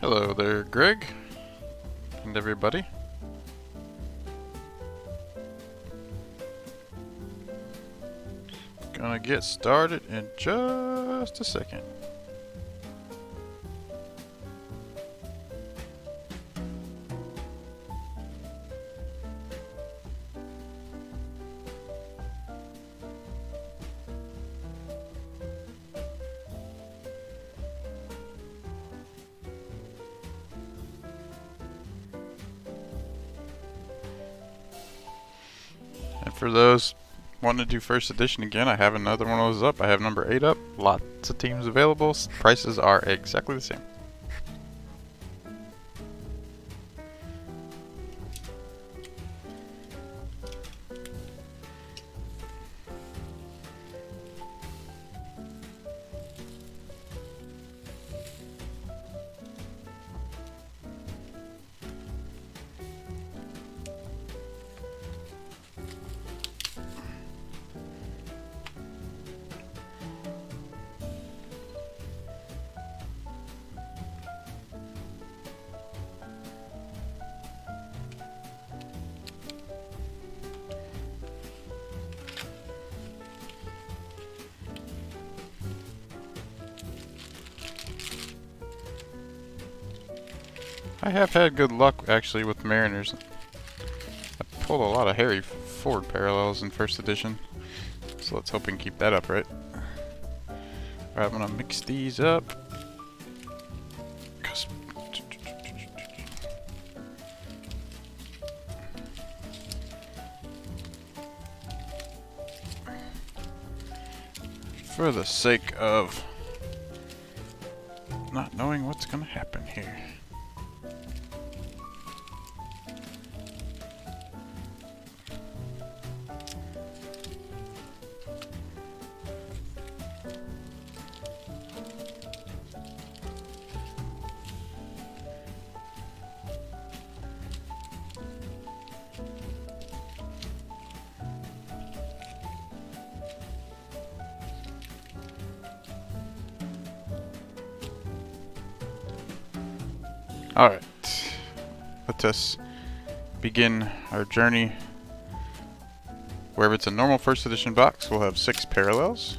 Hello there, Greg, and everybody. Gonna get started in just a second. And for those wanting to do first edition again, I have another one of those up. I have number 8 up. Lots of teams available. Prices are exactly the same. I have had good luck actually with Mariners. I pulled a lot of Harry Ford parallels in first edition, so let's hope we can keep that up, right? Alright, I'm gonna mix these up. For the sake of not knowing what's gonna happen here. Alright, let us begin our journey. Wherever it's a normal first edition box, we'll have 6 parallels.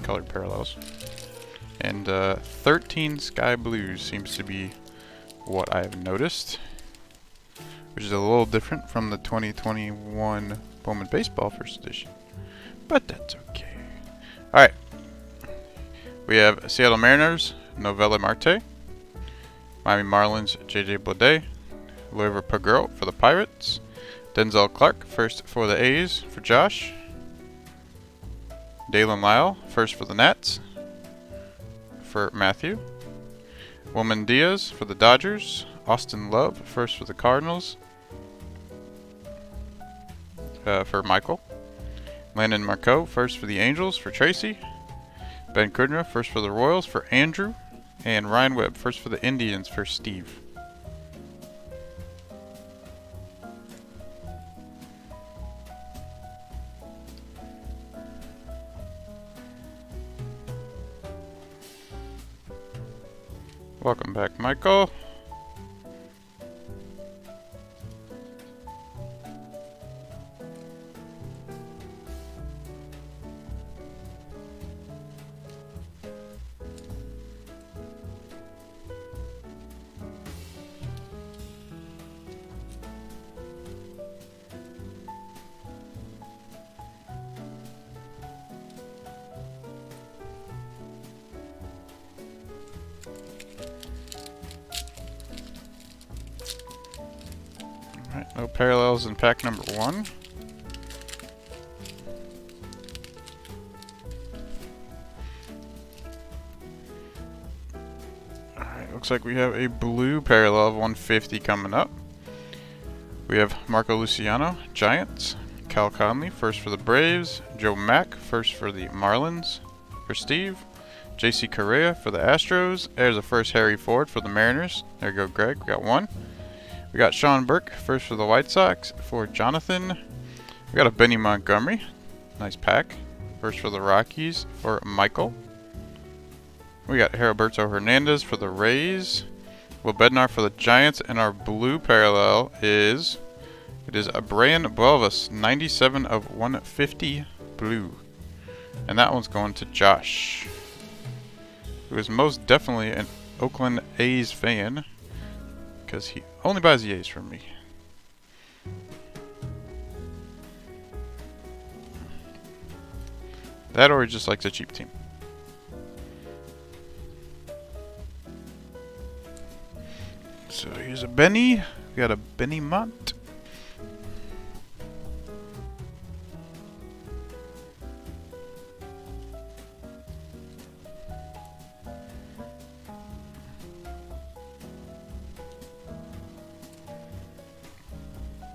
Colored parallels. And 13 sky blues seems to be what I've noticed, which is a little different from the 2021 Bowman Baseball first edition, but that's okay. Alright. We have Seattle Mariners, Novella Marte, Miami Marlins, J.J. Bleday, Luis Paguro for the Pirates, Denzel Clark, first for the A's for Josh, Dalen Lyle, first for the Nats for Matthew, Wilman Diaz for the Dodgers, Austin Love, first for the Cardinals for Michael, Landon Marco, first for the Angels for Tracy, Ben Kudra, first for the Royals for Andrew, and Ryan Webb, first for the Indians for Steve. Welcome back, Michael. Alright, no parallels in pack number 1. Alright, looks like we have a blue parallel of 150 coming up. We have Marco Luciano, Giants, Cal Conley, first for the Braves, Joe Mack, first for the Marlins for Steve, JC Correa for the Astros. There's a first Harry Ford for the Mariners. There you go, Greg. We got one. We got Sean Burke, first for the White Sox for Jonathan. We got a Benny Montgomery. Nice pack. First for the Rockies for Michael. We got Heriberto Hernandez for the Rays. Will Bednar for the Giants. And our blue parallel is... It is Brian Buelvis, 97 of 150 blue. And that one's going to Josh, who is most definitely an Oakland A's fan, because he only buys the A's from me. That or he just likes a cheap team. So here's a Benny. We got a Benny Mott.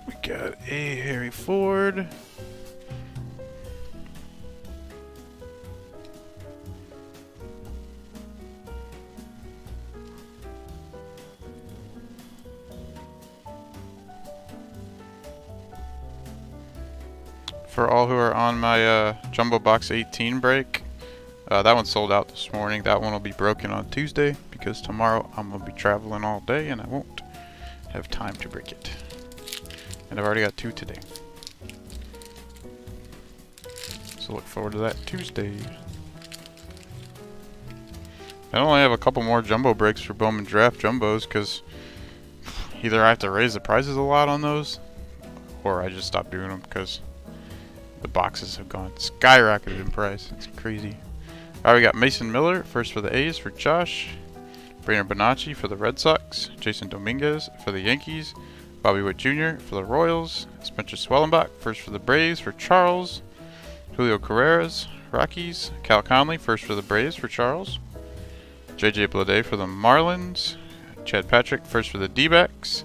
We got a Harry Ford. For all who are on my Jumbo Box 18 break, that one sold out this morning. That one will be broken on Tuesday because tomorrow I'm going to be traveling all day and I won't have time to break it. And I've already got 2 today. So look forward to that Tuesday. I only have a couple more jumbo breaks for Bowman Draft Jumbos because either I have to raise the prices a lot on those or I just stop doing them because the boxes have gone skyrocketed in price. It's crazy. Alright, we got Mason Miller, first for the A's for Josh. Brainer Bonacci for the Red Sox. Jason Dominguez for the Yankees. Bobby Witt Jr. for the Royals. Spencer Swellenbach, first for the Braves for Charles. Julio Carreras, Rockies. Cal Conley, first for the Braves for Charles. JJ Bleday for the Marlins. Chad Patrick, first for the D-backs.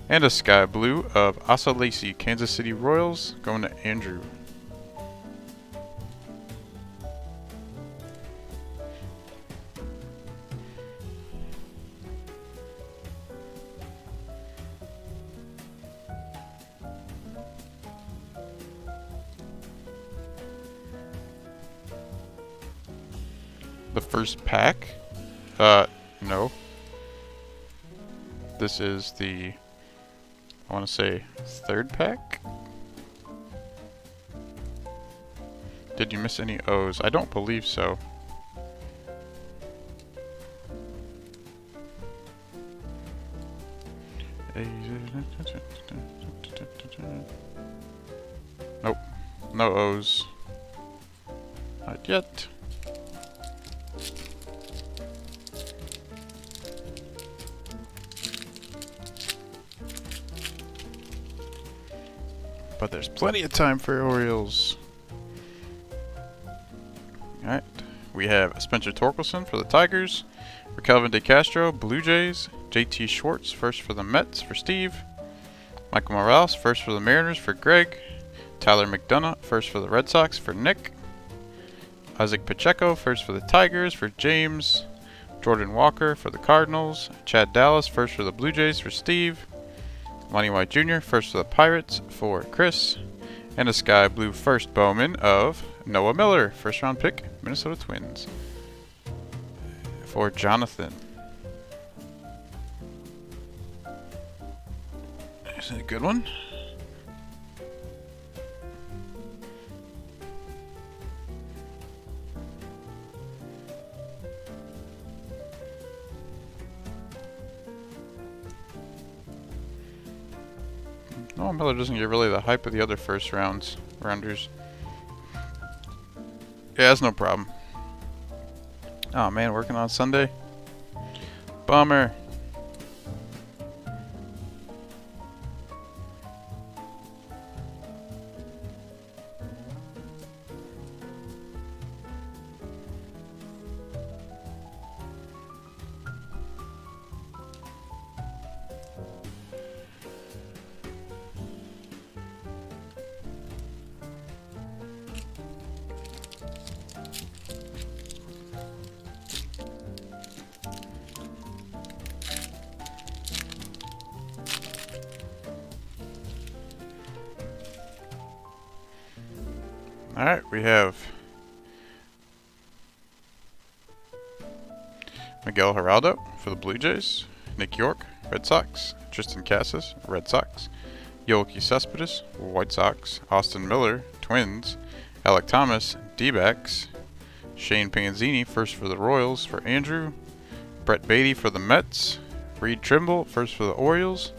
And a sky blue of Asa Lacy, Kansas City Royals, going to Andrew. The first pack? No. This is the, I want to say, third pack? Did you miss any O's? I don't believe so. Nope. No O's. Not yet. But there's plenty of time for Orioles. Alright. We have Spencer Torkelson for the Tigers. For Kelvin DeCastro, Blue Jays. JT Schwartz, first for the Mets for Steve. Michael Morales, first for the Mariners for Greg. Tyler McDonough, first for the Red Sox for Nick. Isaac Pacheco, first for the Tigers for James. Jordan Walker for the Cardinals. Chad Dallas, first for the Blue Jays for Steve. Monty White Jr., first for the Pirates for Chris. And a sky blue first Bowman of Noah Miller, first round pick, Minnesota Twins, for Jonathan. Is it a good one? Noah Miller doesn't get really the hype of the other first rounders. Yeah, that's no problem. Oh man, working on Sunday? Bummer. Alright, we have Miguel Geraldo for the Blue Jays. Nick York, Red Sox. Tristan Casas, Red Sox. Yoelqui Cespedes, White Sox. Austin Miller, Twins. Alec Thomas, D-backs. Shane Panzini, first for the Royals for Andrew. Brett Beatty for the Mets. Reed Trimble, first for the Orioles.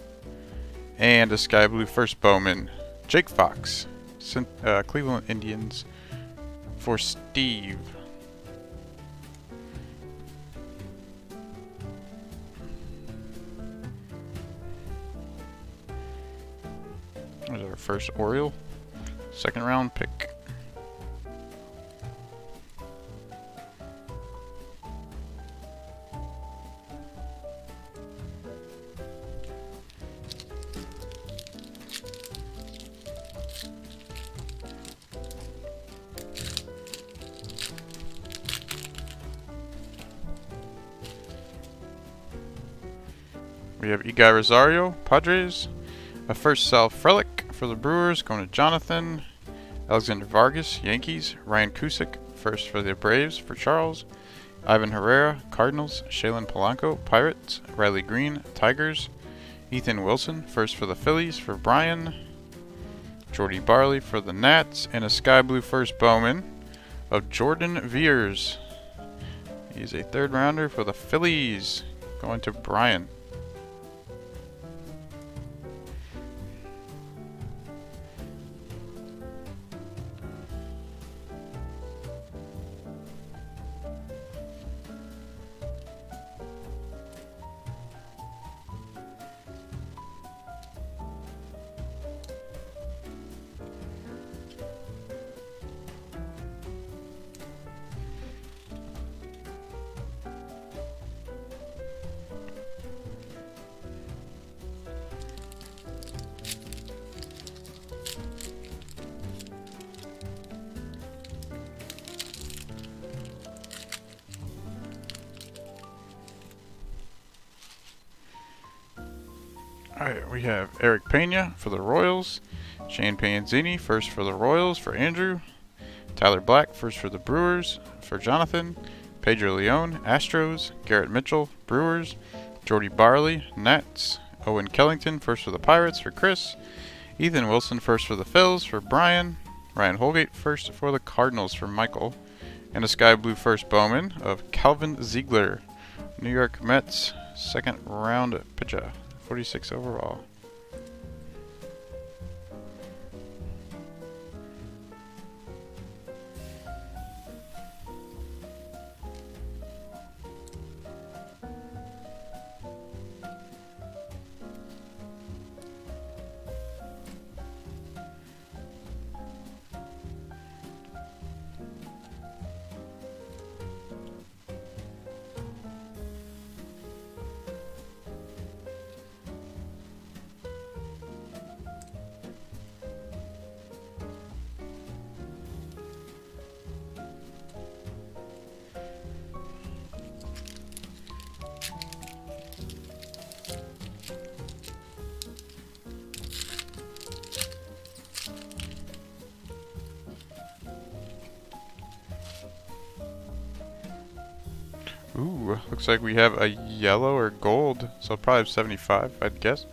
And a Sky Blue first Bowman, Jake Fox, Cleveland Indians for Steve. There's our first Oriole, second round pick. We have Eguy Rosario, Padres. A first Sal Frelick for the Brewers, going to Jonathan. Alexander Vargas, Yankees. Ryan Cusick, first for the Braves for Charles. Ivan Herrera, Cardinals. Shaylin Polanco, Pirates. Riley Green, Tigers. Ethan Wilson, first for the Phillies for Brian. Jordy Barley for the Nats. And a Sky Blue first Bowman of Jordan Veers. He's a third rounder for the Phillies, going to Brian. Alright, we have Eric Pena for the Royals. Shane Panzini, first for the Royals for Andrew. Tyler Black, first for the Brewers for Jonathan. Pedro Leon, Astros. Garrett Mitchell, Brewers. Jordy Barley, Nats. Owen Kellington, first for the Pirates for Chris. Ethan Wilson, first for the Phils for Brian. Ryan Holgate, first for the Cardinals for Michael. And a Sky Blue first Bowman of Calvin Ziegler, New York Mets, second round pitcher. 46 overall. Ooh, looks like we have a yellow or gold, so probably 75, I'd guess.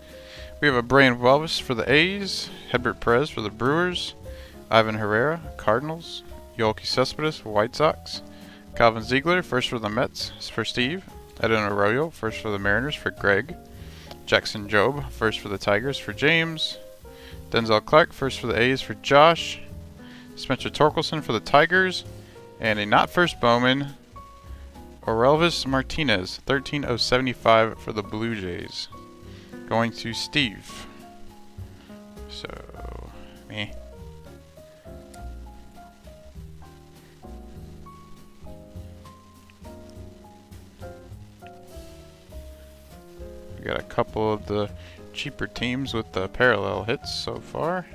We have a Brian Welvis for the A's, Hedbert Perez for the Brewers, Ivan Herrera, Cardinals, Yoelqui Cespedes, White Sox, Calvin Ziegler, first for the Mets, for Steve, Edwin Arroyo, first for the Mariners, for Greg, Jackson Jobe, first for the Tigers, for James, Denzel Clark, first for the A's, for Josh, Spencer Torkelson for the Tigers, and a not first Bowman, Orelvis Martinez, 13/75 for the Blue Jays, going to Steve. So, meh. We got a couple of the cheaper teams with the parallel hits so far.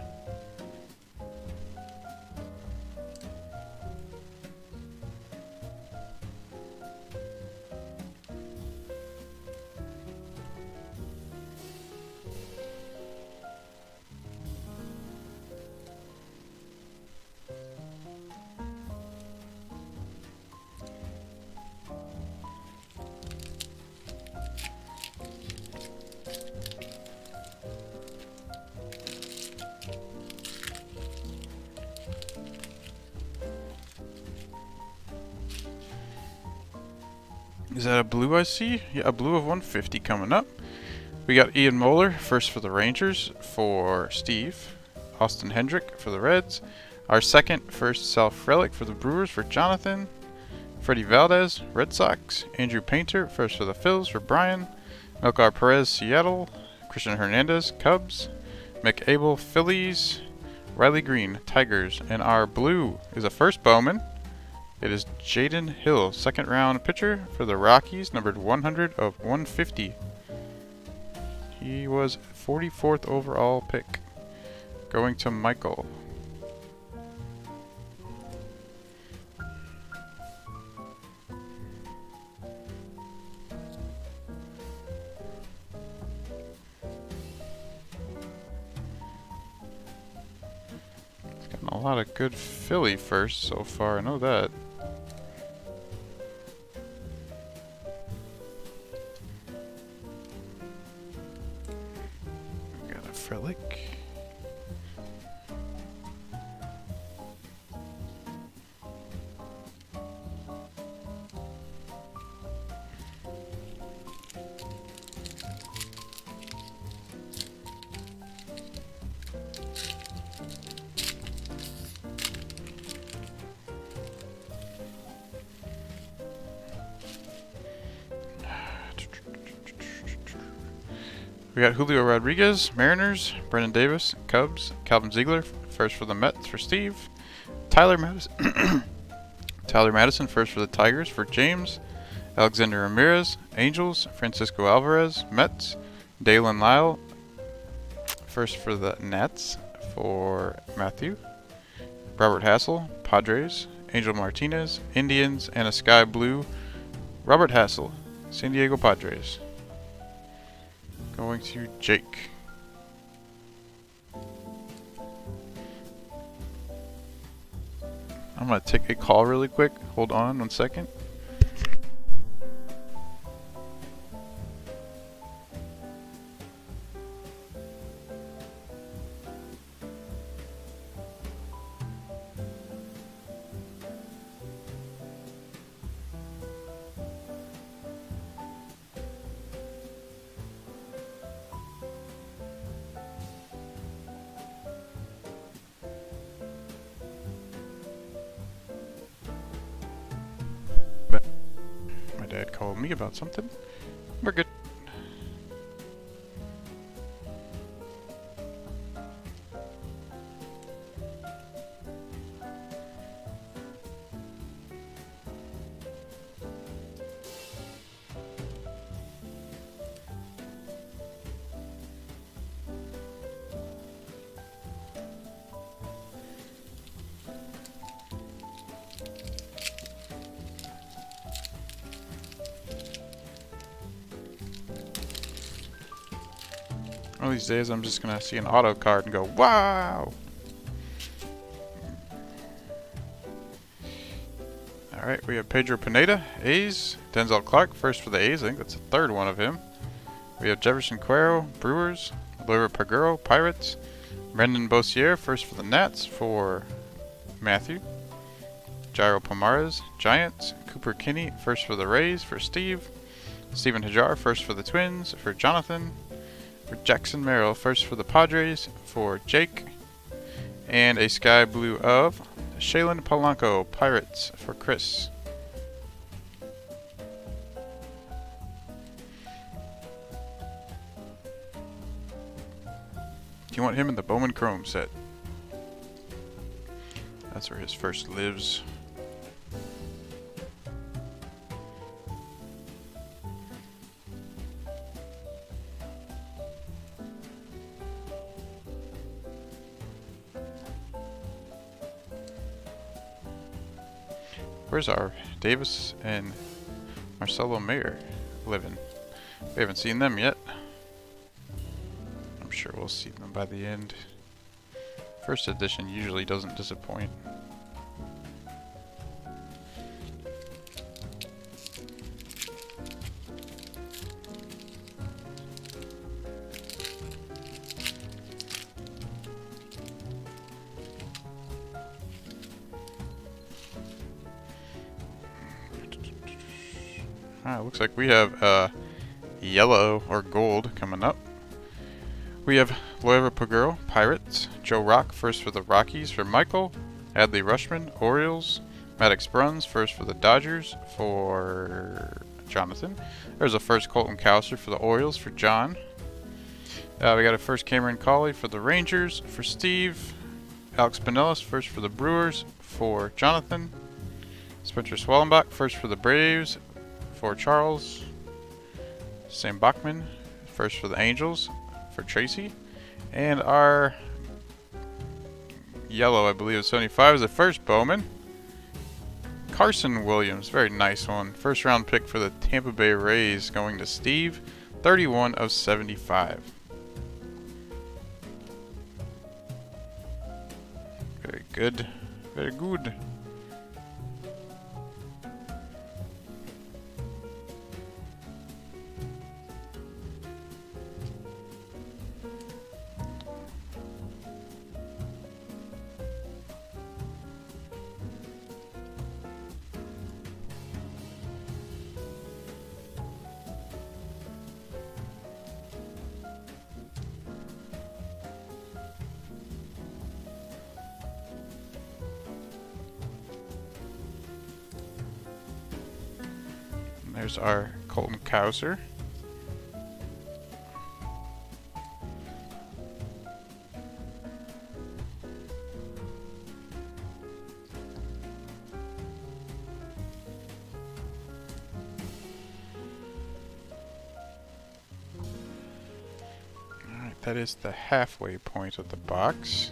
Is that a blue I see? Yeah, a blue of 150 coming up. We got Ian Moeller, first for the Rangers, for Steve. Austin Hendrick for the Reds. Our second first Self Relic for the Brewers for Jonathan. Freddie Valdez, Red Sox. Andrew Painter, first for the Phils for Brian. Melcar Perez, Seattle. Christian Hernandez, Cubs. Mick Abel, Phillies. Riley Green, Tigers. And our blue is a first Bowman. It is Jaden Hill, second round pitcher for the Rockies, numbered 100 of 150. He was 44th overall pick. Going to Michael. He's gotten a lot of good Philly first so far, I know that. We got a Frelick. We got Julio Rodriguez, Mariners, Brendan Davis, Cubs, Calvin Ziegler, first for the Mets for Steve, Tyler Madison, Tyler Madison, first for the Tigers for James, Alexander Ramirez, Angels, Francisco Alvarez, Mets, Dalen Lyle, first for the Nats for Matthew, Robert Hassel, Padres, Angel Martinez, Indians, and a Sky Blue, Robert Hassel, San Diego Padres. Going to Jake. I'm going to take a call really quick. Hold on 1 second. My dad called me about something. We're good. One of these days I'm just gonna see an auto card and go, wow! Alright, we have Pedro Pineda, A's, Denzel Clark, first for the A's, I think that's the third one of him. We have Jefferson Cuero, Brewers, Laura Paguro, Pirates, Brendan Bossier, first for the Nats for Matthew, Jairo Pomares, Giants, Cooper Kinney, first for the Rays for Steve, Steven Hajar, first for the Twins for Jonathan, for Jackson Merrill, first for the Padres for Jake, and a Sky Blue of Shaylin Polanco, Pirates for Chris. Do you want him in the Bowman Chrome set? That's where his first lives. Where's our Davis and Marcelo Mayer living? We haven't seen them yet. I'm sure we'll see them by the end. First edition usually doesn't disappoint. Alright, looks like we have yellow or gold coming up. We have Loyola Paguro, Pirates. Joe Rock, first for the Rockies for Michael. Adley Rushman, Orioles. Maddox Bruns, first for the Dodgers for Jonathan. There's a first Colton Cowser for the Orioles for John. We got a first Cameron Cawley for the Rangers for Steve. Alex Pinellas, first for the Brewers for Jonathan. Spencer Swellenbach, first for the Braves for Charles. Sam Bachman, first for the Angels for Tracy. And our yellow, I believe, is 75, is the first Bowman. Carson Williams, very nice one. First round pick for the Tampa Bay Rays going to Steve. 31 of 75. Very good. Very good. There's our Colton Cowser. Alright, that is the halfway point of the box.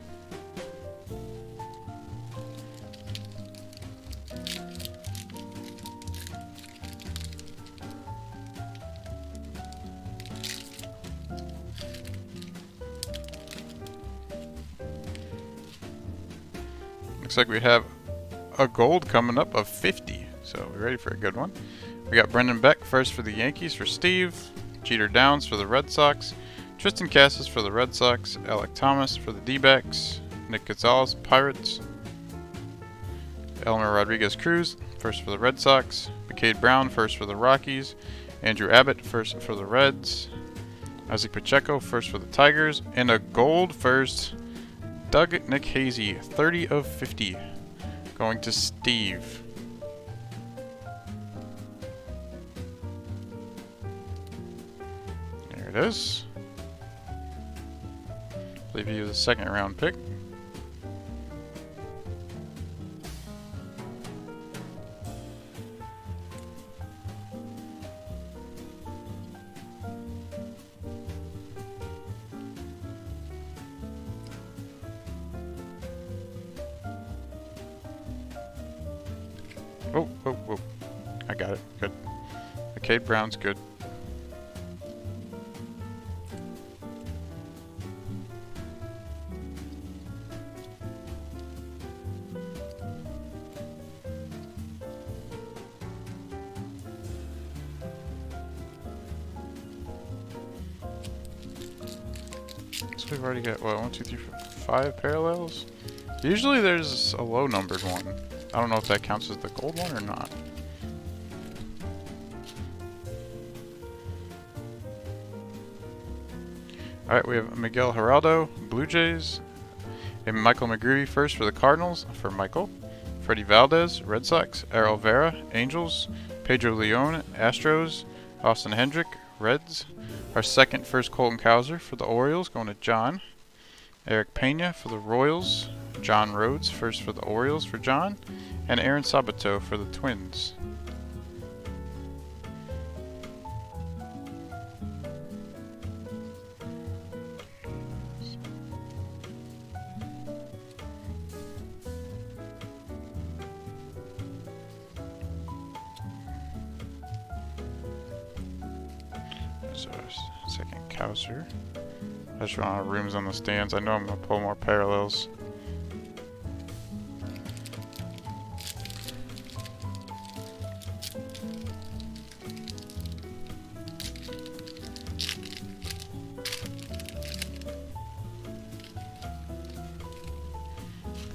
Looks like we have a gold coming up of 50, so we're ready for a good one. We got Brendan Beck first for the Yankees for Steve, Jeter Downs for the Red Sox, Tristan Cassis for the Red Sox, Alec Thomas for the D-backs, Nick Gonzalez, Pirates, Elmer Rodriguez Cruz first for the Red Sox, McCade Brown first for the Rockies, Andrew Abbott first for the Reds, Isaac Pacheco first for the Tigers, and a gold first Doug Nikhazy, 30 of 50, going to Steve. There it is. I believe he was a second round pick. Oh. I got it. Good. McCade Brown's good. So we've already got, what, 1, 2, 3, 4, 5 parallels? Usually there's a low numbered one. I don't know if that counts as the gold one or not. Alright, we have Miguel Geraldo, Blue Jays, and Michael McGreevy first for the Cardinals for Michael, Freddie Valdez, Red Sox, Errol Vera, Angels, Pedro Leon, Astros, Austin Hendrick, Reds, our second first Colton Cowser for the Orioles going to John, Eric Pena for the Royals, John Rhodes first for the Orioles for John, and Aaron Sabato for the Twins. There's our second Cowser. I just run out of rooms on the stands. I know I'm going to pull more parallels.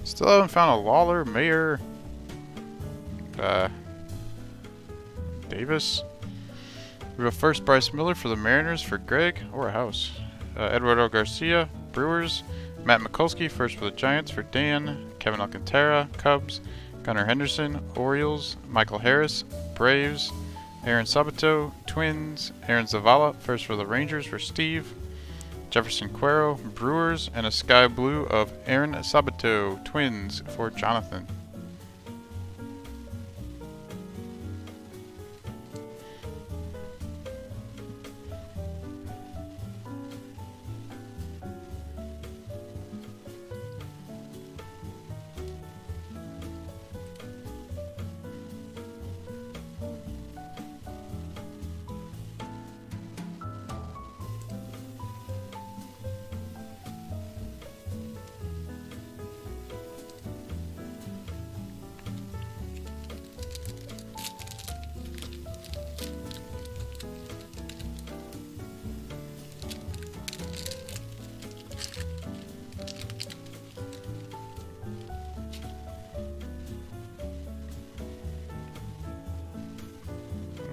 Still haven't found a Lawler, Mayer, Davis. We have a first Bryce Miller for the Mariners for Greg, or a house. Eduardo Garcia, Brewers. Matt Mikulski, first for the Giants for Dan. Kevin Alcantara, Cubs. Gunnar Henderson, Orioles. Michael Harris, Braves. Aaron Sabato, Twins. Aaron Zavala, first for the Rangers for Steve. Jefferson Cuero, Brewers. And a sky blue of Aaron Sabato, Twins for Jonathan.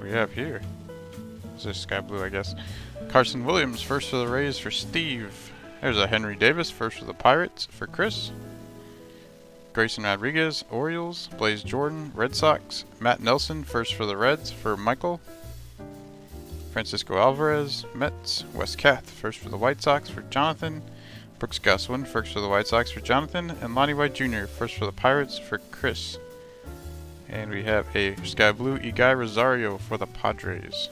We have here. Is this sky blue, I guess? Carson Williams, first for the Rays for Steve. There's a Henry Davis, first for the Pirates for Chris. Grayson Rodriguez, Orioles. Blaze Jordan, Red Sox. Matt Nelson, first for the Reds for Michael. Francisco Alvarez, Mets. Wes Kath, first for the White Sox for Jonathan. Brooks Goswin, first for the White Sox for Jonathan. And Lonnie White Jr., first for the Pirates for Chris. And we have a sky blue Eguy Rosario for the Padres.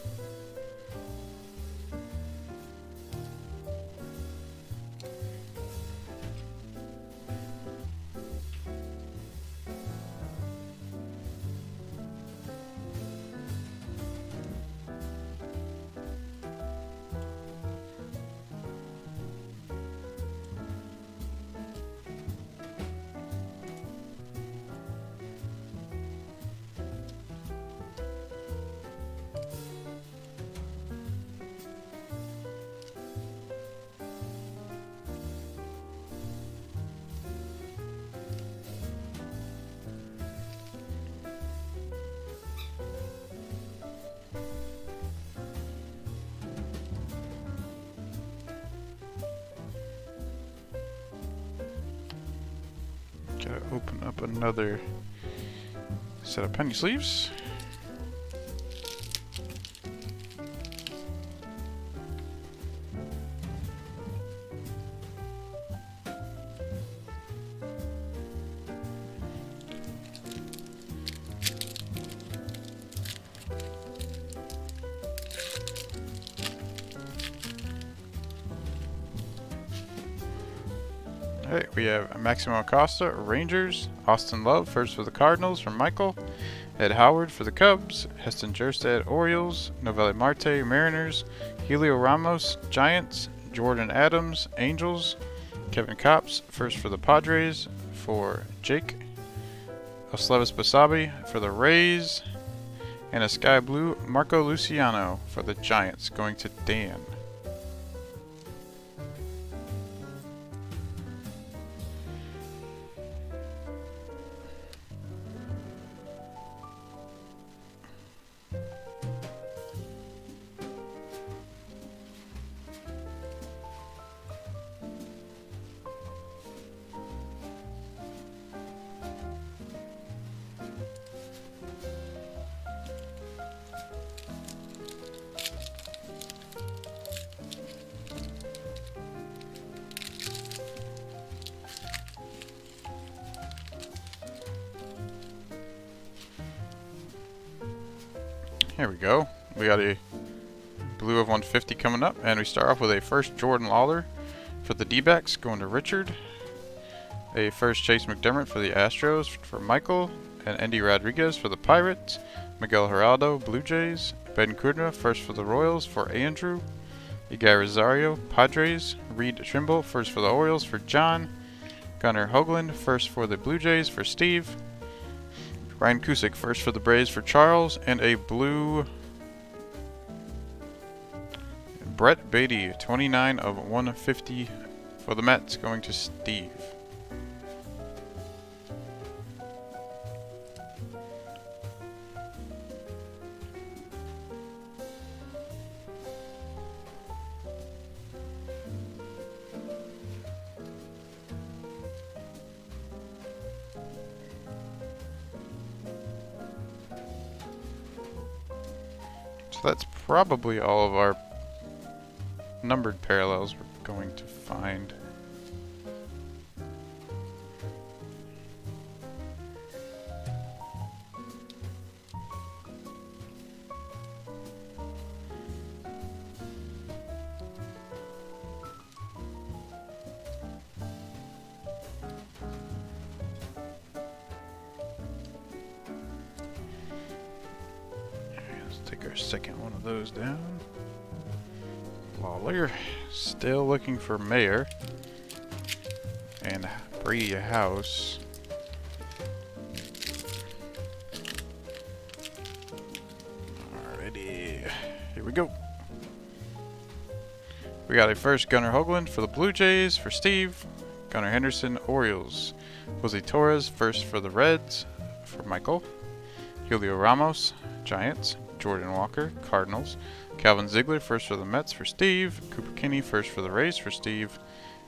Gotta open up another set of penny sleeves. Alright, we have Maximo Acosta, Rangers. Austin Love, first for the Cardinals from Michael. Ed Howard for the Cubs. Heston Jerstad, Orioles. Novelli Marte, Mariners. Helio Ramos, Giants. Jordan Adams, Angels. Kevin Kopps, first for the Padres for Jake. Oslevis Basabi for the Rays. And a sky blue Marco Luciano for the Giants, going to Dan. Here we go. We got a blue of 150 coming up, and we start off with a first Jordan Lawler for the D-backs, going to Richard. A first Chase McDermott for the Astros for Michael, and Andy Rodriguez for the Pirates. Miguel Geraldo, Blue Jays. Ben Kudra, first for the Royals for Andrew. Eguy Rosario, Padres. Reed Trimble, first for the Orioles for John. Gunnar Hoagland, first for the Blue Jays for Steve. Ryan Cusick, first for the Braves for Charles, and a blue Brett Beatty, 29 of 150 for the Mets, going to Steve. So that's probably all of our numbered parallels we're going to find. Take our second one of those down. Lawler, still looking for mayor. And Brady House. Alrighty, here we go. We got a first Gunnar Hoagland for the Blue Jays for Steve. Gunnar Henderson, Orioles. Jose Torres, first for the Reds for Michael. Julio Ramos, Giants. Jordan Walker, Cardinals. Calvin Ziegler, first for the Mets for Steve. Cooper Kinney, first for the Rays for Steve.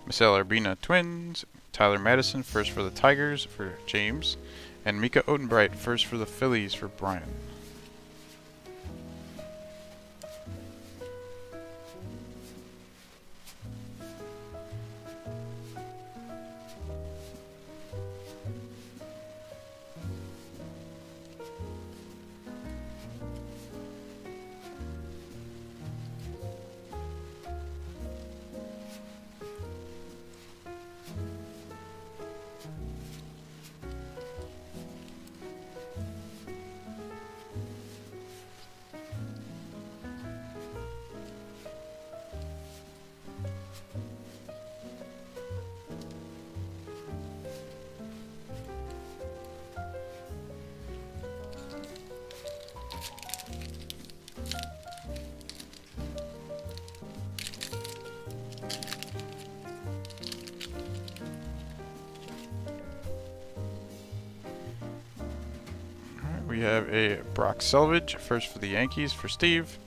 Misael Urbina, Twins. Tyler Madison, first for the Tigers for James. And Mika Odenbright, first for the Phillies for Brian. We have a Brock Selvage, first for the Yankees for Steve.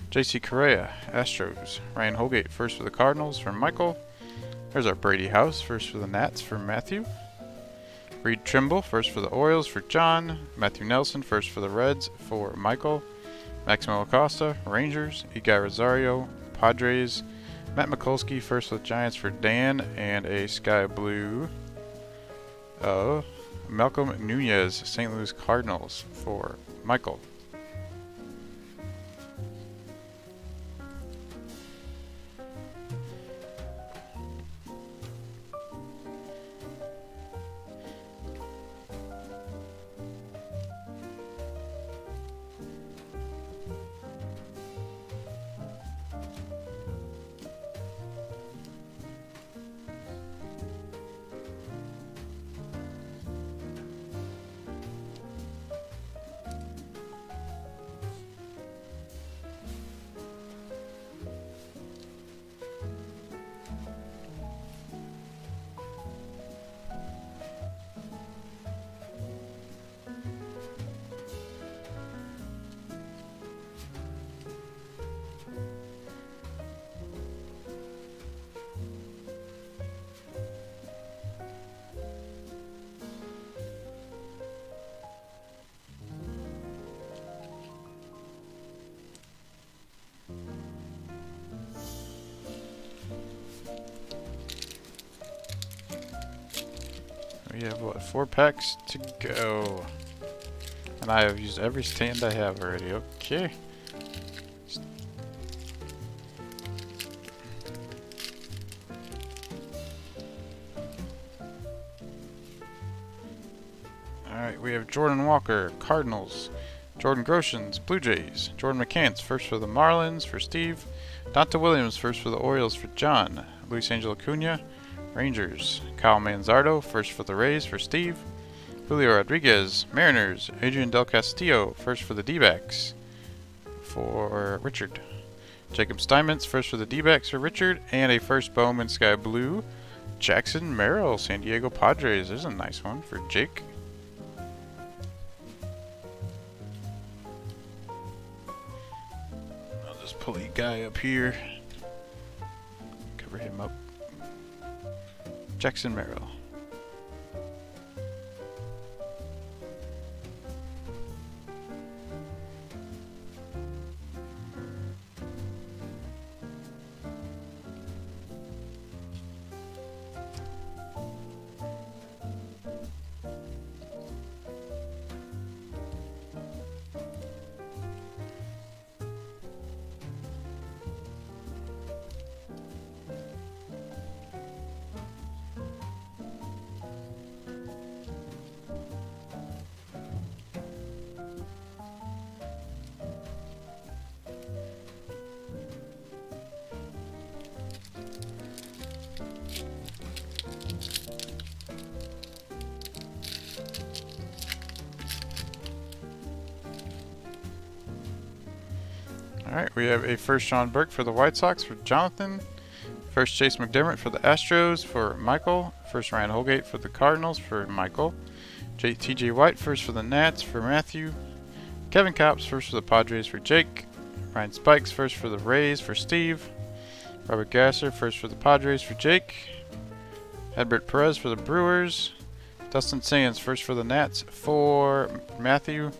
JC Correa, Astros. Ryan Holgate, first for the Cardinals for Michael. There's our Brady House, first for the Nats for Matthew. Reed Trimble, first for the Orioles for John. Matthew Nelson, first for the Reds for Michael. Maximo Acosta, Rangers. Igor Rosario, Padres. Matt Mikulski, first for the Giants for Dan. And a sky blue of Malcolm Nunez, St. Louis Cardinals for Michael. We have, what, 4 packs to go. And I have used every stand I have already. Okay. Alright, we have Jordan Walker, Cardinals. Jordan Groshans, Blue Jays. Jordan McCants, first for the Marlins for Steve. Donta Williams, first for the Orioles for John. Luis Angel Acuna, Rangers. Kyle Manzardo, first for the Rays for Steve. Julio Rodriguez, Mariners. Adrian Del Castillo, first for the D-backs for Richard. Jacob Steinmetz, first for the D-backs for Richard. And a first Bowman Sky Blue, Jackson Merrill, San Diego Padres. There's a nice one for Jake. I'll just pull a guy up here. Cover him up. Jackson Merrill. Alright, we have a first Sean Burke for the White Sox for Jonathan. First Chase McDermott for the Astros for Michael. First Ryan Holgate for the Cardinals for Michael. TJ White first for the Nats for Matthew. Kevin Copps first for the Padres for Jake. Ryan Spikes first for the Rays for Steve. Robert Gasser first for the Padres for Jake. Edbert Perez for the Brewers. Dustin Sands first for the Nats for Matthew.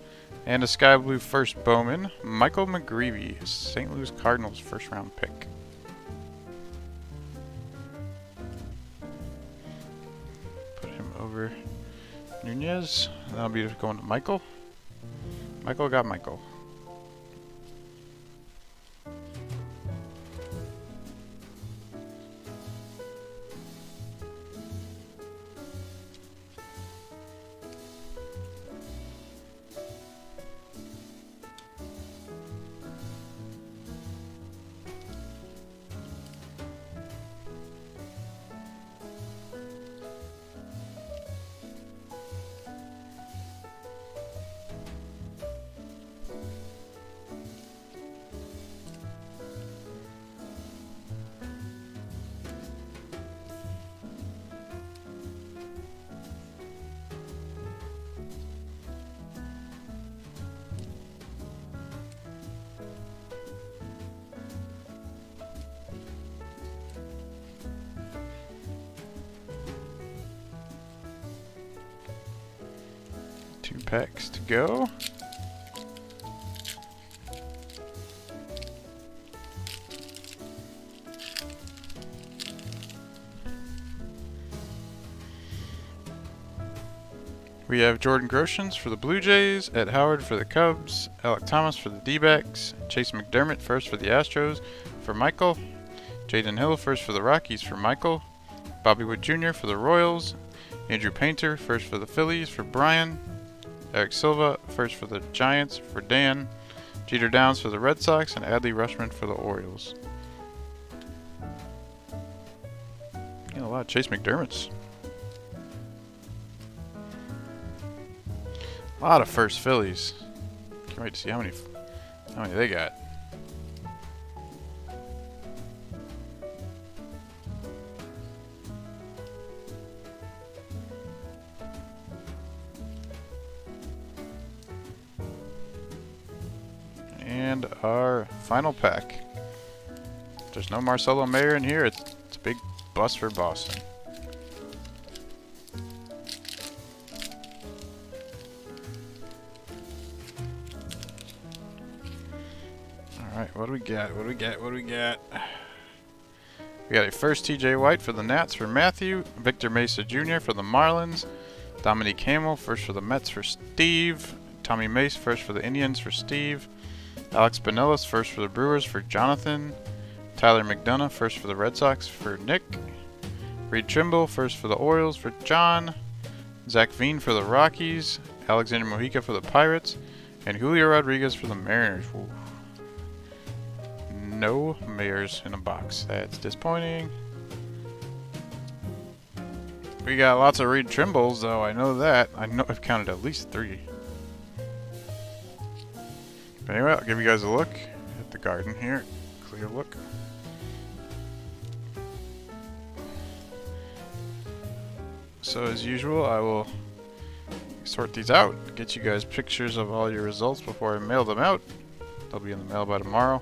And a Sky Blue first Bowman, Michael McGreevy, St. Louis Cardinals first round pick. Put him over Nunez. That'll be going to Michael. Michael got Michael. Two packs to go. We have Jordan Groshans for the Blue Jays, Ed Howard for the Cubs, Alec Thomas for the D-backs, Chase McDermott first for the Astros for Michael, Jaden Hill first for the Rockies for Michael, Bobby Wood Jr. for the Royals, Andrew Painter first for the Phillies for Brian, Eric Silva first for the Giants for Dan, Jeter Downs for the Red Sox, and Adley Rushman for the Orioles. A lot of Chase McDermott's. A lot of first Phillies. Can't wait to see how many they got. And our final pack. There's no Marcelo Mayer in here. It's a big bust for Boston. Alright, what do we got? What do we got? What do we got? We got a first TJ White for the Nats for Matthew. Victor Mesa Jr. for the Marlins. Dominique Hamill first for the Mets for Steve. Tommy Mace first for the Indians for Steve. Alex Pinellas first for the Brewers for Jonathan. Tyler McDonough first for the Red Sox for Nick. Reed Trimble first for the Orioles for John. Zach Veen for the Rockies. Alexander Mojica for the Pirates. And Julio Rodriguez for the Mariners. Ooh. No Mayers in a box. That's disappointing. We got lots of Reed Trimbles, though. I know that. I know I've counted at least 3. But anyway, I'll give you guys a look at the garden here. Clear look. So as usual, I will sort these out, get you guys pictures of all your results before I mail them out. They'll be in the mail by tomorrow.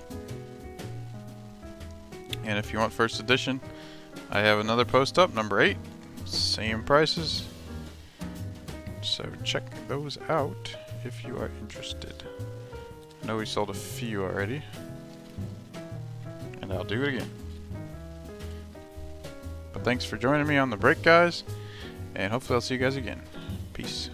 And if you want first edition, I have another post up, number 8. Same prices. So check those out if you are interested. I know we sold a few already. And I'll do it again. But thanks for joining me on the break, guys. And hopefully I'll see you guys again. Peace.